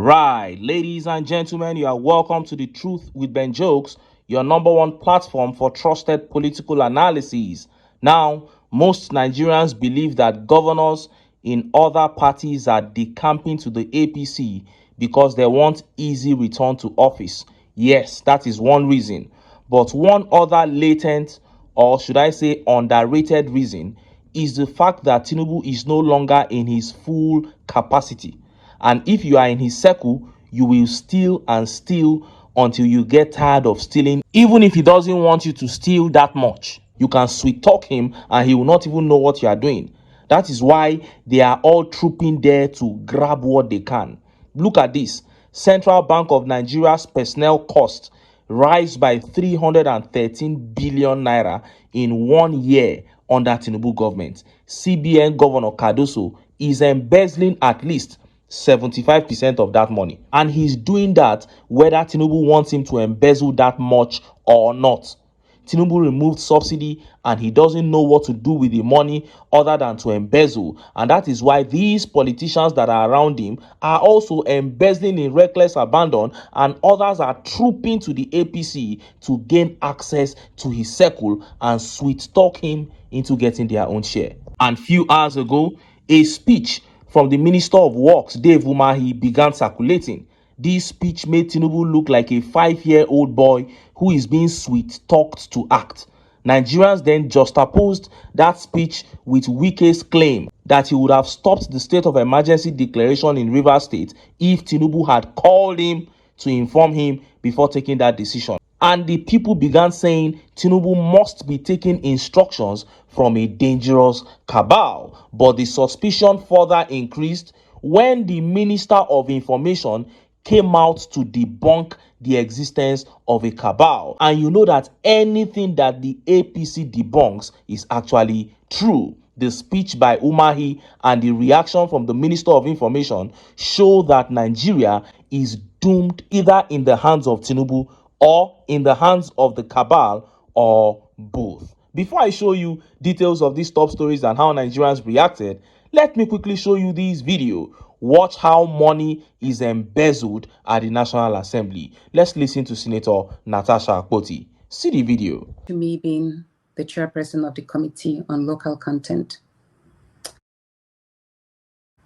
Right, ladies and gentlemen, you are welcome to the Truth with Ben Jokes, your number one platform for trusted political analysis. Now, most Nigerians believe that governors in other parties are decamping to the APC because they want easy return to office. Yes, that is one reason. But one other latent, or should I say underrated reason, is the fact that Tinubu is no longer in his full capacity. And if you are in his circle, you will steal and steal until you get tired of stealing. Even if he doesn't want you to steal that much, you can sweet talk him and he will not even know what you are doing. That is why they are all trooping there to grab what they can. Look at this. Central Bank of Nigeria's personnel cost rise by 313 billion naira in 1 year under Tinubu government. CBN Governor Cardoso is embezzling at least 75% of that money. And he's doing that whether Tinubu wants him to embezzle that much or not. Tinubu removed subsidy and he doesn't know what to do with the money other than to embezzle. And that is why these politicians that are around him are also embezzling in reckless abandon, and others are trooping to the APC to gain access to his circle and sweet talk him into getting their own share. And few hours ago, a speech from the Minister of Works, Dave Umahi, began circulating. This speech made Tinubu look like a 5-year-old boy who is being sweet-talked to act. Nigerians then juxtaposed that speech with WIKE's claim that he would have stopped the state of emergency declaration in Rivers State if Tinubu had called him to inform him before taking that decision. And the people began saying Tinubu must be taking instructions from a dangerous cabal. But the suspicion further increased when the Minister of Information came out to debunk the existence of a cabal. And you know that anything that the APC debunks is actually true. The speech by Umahi and the reaction from the Minister of Information show that Nigeria is doomed either in the hands of Tinubu or in the hands of the cabal, or both. Before I show you details of these top stories and how Nigerians reacted, let me quickly show you this video. Watch how money is embezzled at the National Assembly. Let's listen to Senator Natasha Akpoti. See the video. To me being the chairperson of the Committee on Local Content,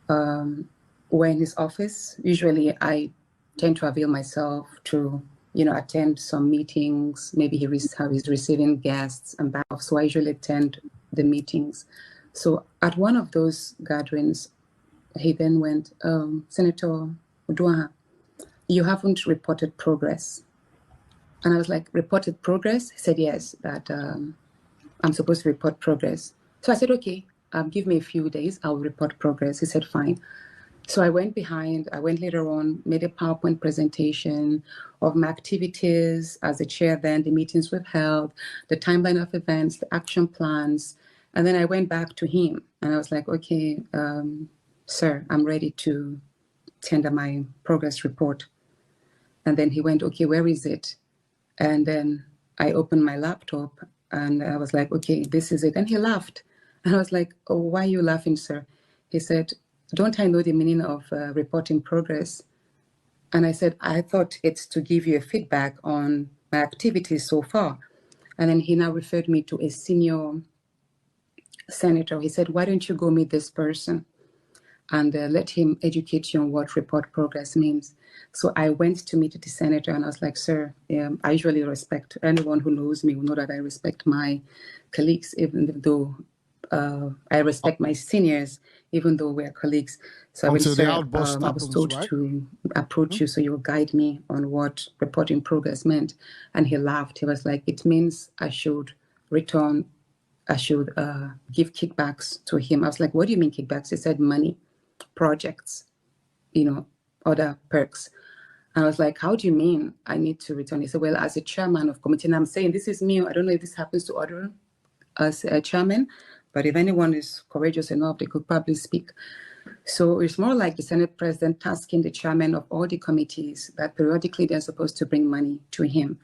when in his office, usually I tend to avail myself to attend some meetings. Maybe he's receiving guests and back off. So I usually attend the meetings. So at one of those gatherings, he then went, Senator Uduaha, you haven't reported progress. And I was like, reported progress? He said, yes, that I'm supposed to report progress. So I said, okay, give me a few days, I'll report progress. He said, fine. So I went later on, made a PowerPoint presentation of my activities as the chair then, the meetings we've held, the timeline of events, the action plans. And then I went back to him and I was like, okay, sir, I'm ready to tender my progress report. And then he went, okay, where is it? And then I opened my laptop and I was like, okay, this is it. And he laughed. And I was like, oh, why are you laughing, sir? He said, don't I know the meaning of reporting progress? And I said, I thought it's to give you a feedback on my activities so far. And then he now referred me to a senior senator. He said, why don't you go meet this person and let him educate you on what report progress means? So I went to meet the senator and I was like, sir, I usually respect, anyone who knows me will know that I respect my colleagues, even though I respect my seniors, even though we're colleagues. So I went, sir, I was told to approach you so you'll guide me on what reporting progress meant. And he laughed. He was like, it means I should give kickbacks to him. I was like, what do you mean kickbacks? He said money, projects, other perks. And I was like, how do you mean I need to return? He said, well, as a chairman of committee, and I'm saying this is me. I don't know if this happens to other as a chairman, but if anyone is courageous enough, they could probably speak. So it's more like the Senate president tasking the chairman of all the committees that periodically they're supposed to bring money to him.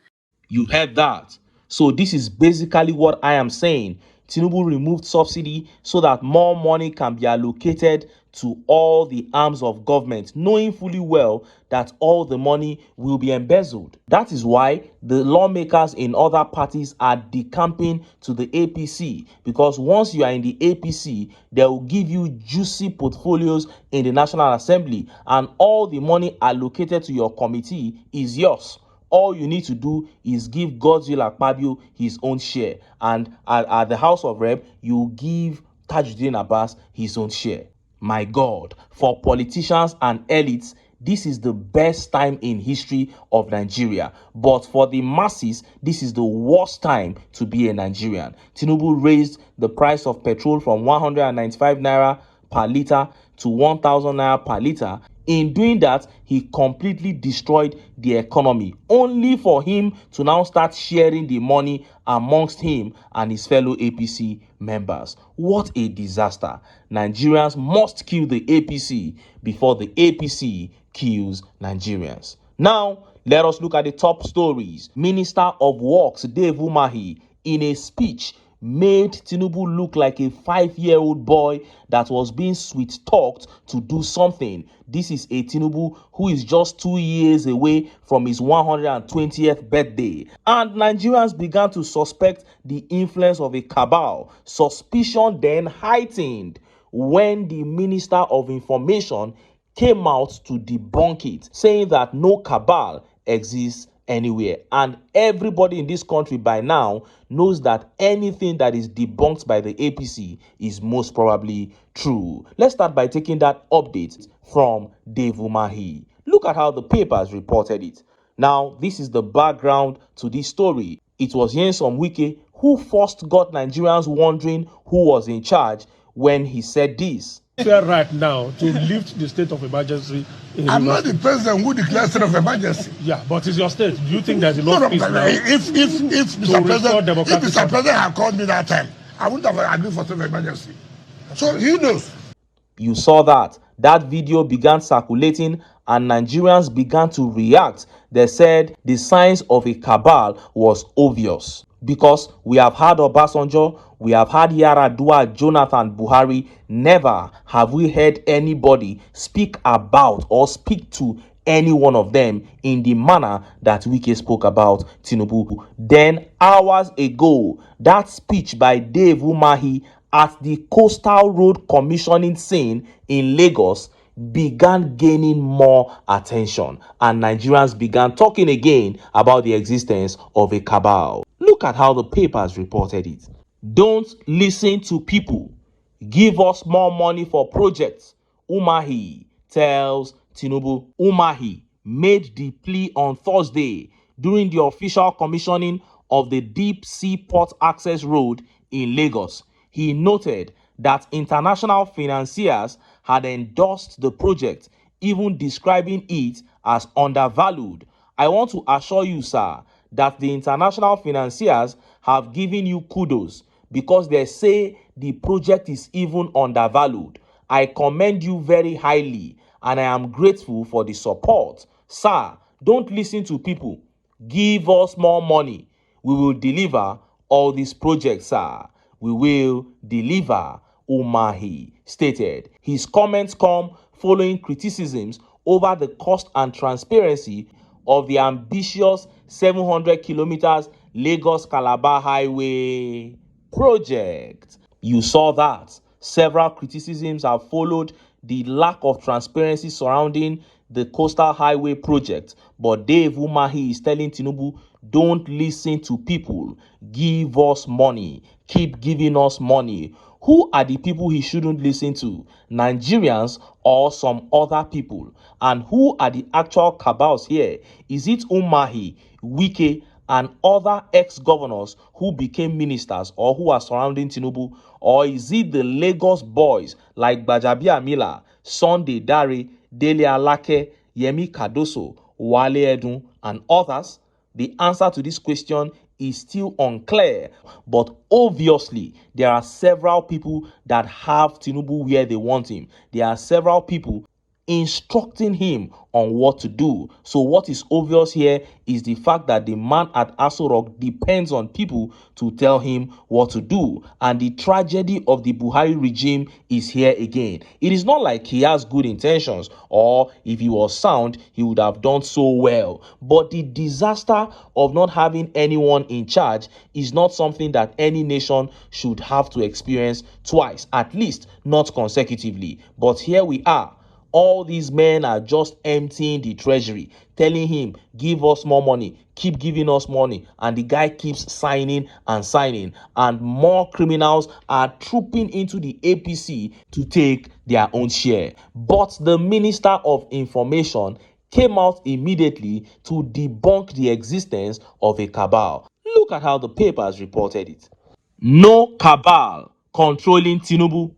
You heard that. So this is basically what I am saying. Tinubu removed subsidy so that more money can be allocated to all the arms of government, knowing fully well that all the money will be embezzled. That is why the lawmakers in other parties are decamping to the APC, because once you are in the APC, they will give you juicy portfolios in the National Assembly, and all the money allocated to your committee is yours. All you need to do is give Godzilla Akpabio his own share, and at the House of Rep, you give Tajuddin Abbas his own share. My God, for politicians and elites, this is the best time in history of Nigeria. But for the masses, this is the worst time to be a Nigerian. Tinubu raised the price of petrol from 195 naira per litre to 1,000 naira per litre. In doing that, he completely destroyed the economy, only for him to now start sharing the money amongst him and his fellow APC members. What a disaster. Nigerians must kill the APC before the APC kills Nigerians. Now, let us look at the top stories. Minister of Works Dave Umahi, in a speech, made Tinubu look like a 5-year-old boy that was being sweet-talked to do something. This is a Tinubu who is just 2 years away from his 120th birthday. And Nigerians began to suspect the influence of a cabal. Suspicion then heightened when the Minister of Information came out to debunk it, saying that no cabal exists anywhere. And everybody in this country by now knows that anything that is debunked by the APC is most probably true. Let's start by taking that update from Dave Umahi. Look at how the papers reported it. Now, this is the background to this story. It was WIKE who first got Nigerians wondering who was in charge when he said this. Fair right now to lift the state of emergency. I'm not the president who declares state of emergency. Yeah, but it's your state. Do you think there's a lot of peace now? If Mr. President had called me that time, I wouldn't have agreed for state of emergency. So he knows. You saw that. That video began circulating and Nigerians began to react. They said the signs of a cabal was obvious. Because we have had Obasanjo, we have had Yaradua, Jonathan Buhari. Never have we heard anybody speak about or speak to any one of them in the manner that WIKE spoke about Tinubu. Then hours ago, that speech by Dave Umahi at the Coastal Road commissioning scene in Lagos began gaining more attention, and Nigerians began talking again about the existence of a cabal. Look at how the papers reported it. Don't listen to people. Give us more money for projects, Umahi tells Tinubu. Umahi made the plea on Thursday during the official commissioning of the Deep Sea Port Access Road in Lagos. He noted that international financiers had endorsed the project, even describing it as undervalued. I want to assure you, sir, that the international financiers have given you kudos because they say the project is even undervalued. I commend you very highly and I am grateful for the support. Sir, don't listen to people. Give us more money. We will deliver all these projects, sir. We will deliver, Umahi stated. His comments come following criticisms over the cost and transparency of the ambitious 700 kilometers Lagos-Calabar Highway project. You saw that. Several criticisms have followed the lack of transparency surrounding the Coastal Highway project. But Dave Umahi is telling Tinubu, don't listen to people. Give us money. Keep giving us money. Who are the people he shouldn't listen to? Nigerians or some other people? And who are the actual cabals here? Is it Umahi, WIKE, and other ex-governors who became ministers or who are surrounding Tinubu? Or is it the Lagos boys like Gbajabiamila, Sunday Dare, Dele Alake, Yemi Cardoso, Wale Edun, and others? The answer to this question is still unclear, but obviously there are several people that have Tinubu where they want him. There are several people instructing him on what to do. So what is obvious here is the fact that the man at Aso Rock depends on people to tell him what to do. And the tragedy of the Buhari regime is here again. It is not like he has good intentions, or if he was sound, he would have done so well. But the disaster of not having anyone in charge is not something that any nation should have to experience twice, at least not consecutively. But here we are. All these men are just emptying the treasury, telling him, give us more money, keep giving us money. And the guy keeps signing and signing. And more criminals are trooping into the APC to take their own share. But the Minister of Information came out immediately to debunk the existence of a cabal. Look at how the papers reported it. No cabal controlling Tinubu.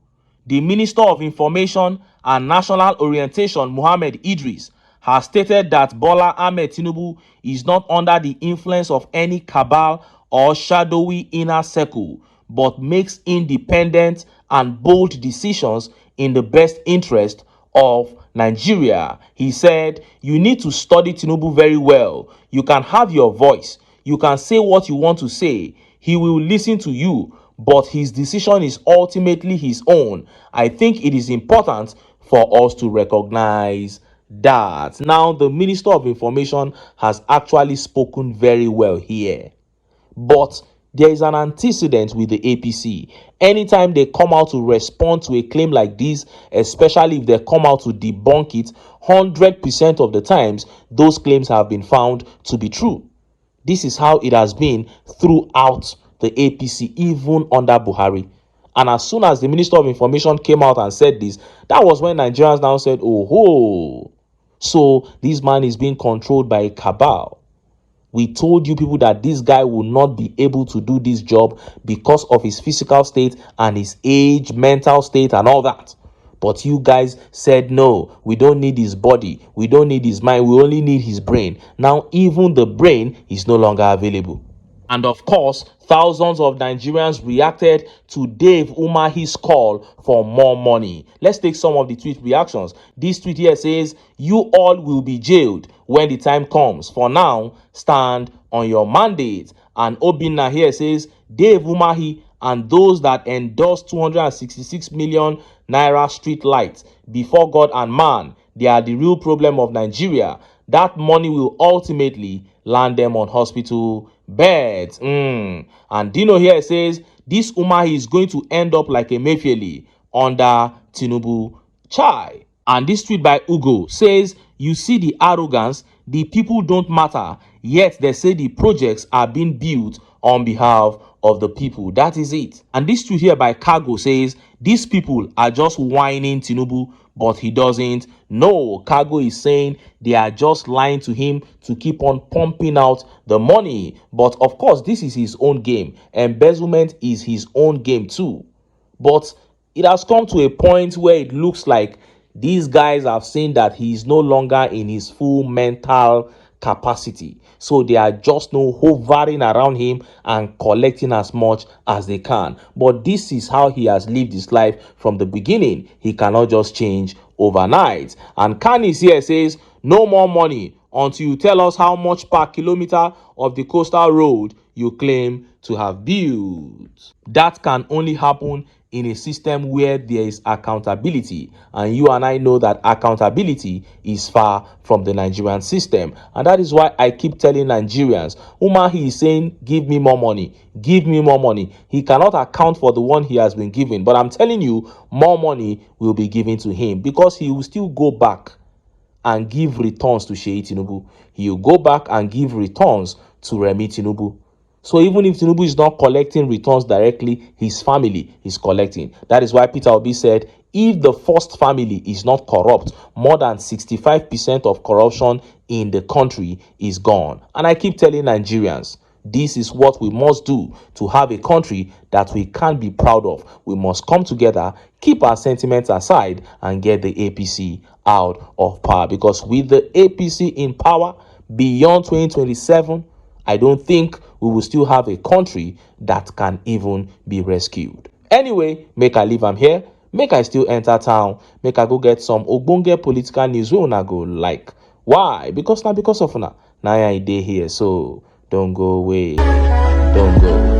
The Minister of Information and National Orientation, Mohammed Idris, has stated that Bola Ahmed Tinubu is not under the influence of any cabal or shadowy inner circle, but makes independent and bold decisions in the best interest of Nigeria. He said, you need to study Tinubu very well. You can have your voice. You can say what you want to say. He will listen to you, but his decision is ultimately his own. I think it is important for us to recognize that. Now, the Minister of Information has actually spoken very well here. But there is an antecedent with the APC. Anytime they come out to respond to a claim like this, especially if they come out to debunk it, 100% of the times, those claims have been found to be true. This is how it has been throughout the APC, even under Buhari. And as soon as the Minister of Information came out and said this, that was when Nigerians now said, oh, ho. So this man is being controlled by a cabal. We told you people that this guy will not be able to do this job because of his physical state and his age, mental state and all that. But you guys said, no, we don't need his body. We don't need his mind. We only need his brain. Now, even the brain is no longer available. And of course, thousands of Nigerians reacted to Dave Umahi's call for more money. Let's take some of the tweet reactions. This tweet here says, you all will be jailed when the time comes. For now, stand on your mandate. And Obinna here says, Dave Umahi and those that endorse 266 million naira street lights before God and man, they are the real problem of Nigeria. That money will ultimately land them on hospital beds. And Dino here says, this Umahi is going to end up like a Emefiele under Tinubu Chai. And this tweet by Ugo says, you see the arrogance, the people don't matter, yet they say the projects are being built on behalf of the people. That is it. And this tweet here by Cargo says, these people are just whining Tinubu, but he doesn't. No, Cargo is saying they are just lying to him to keep on pumping out the money. But of course, this is his own game. Embezzlement is his own game too. But it has come to a point where it looks like these guys have seen that he is no longer in his full mental capacity. So they are just hovering around him and collecting as much as they can. But this is how he has lived his life from the beginning. He cannot just change overnight. And Kanis here says, no more money until you tell us how much per kilometer of the coastal road you claim to have built. That can only happen in a system where there is accountability, and you and I know that accountability is far from the Nigerian system. And that is why I keep telling Nigerians, Umahi is saying, give me more money, give me more money. He cannot account for the one he has been given, but I'm telling you, more money will be given to him, because he will still go back and give returns to Sheyi Tinubu. He will go back and give returns to Remi Tinubu. So even if Tinubu is not collecting returns directly, his family is collecting. That is why Peter Obi said, if the first family is not corrupt, more than 65% of corruption in the country is gone. And I keep telling Nigerians, this is what we must do to have a country that we can be proud of. We must come together, keep our sentiments aside, and get the APC out of power. Because with the APC in power beyond 2027, I don't think we will still have a country that can even be rescued. Anyway, make I leave am here. make I still enter town, make I go get some ogbonge political news wey una go like. Why? Because of una. Now I dey here, so don't go away. Don't go.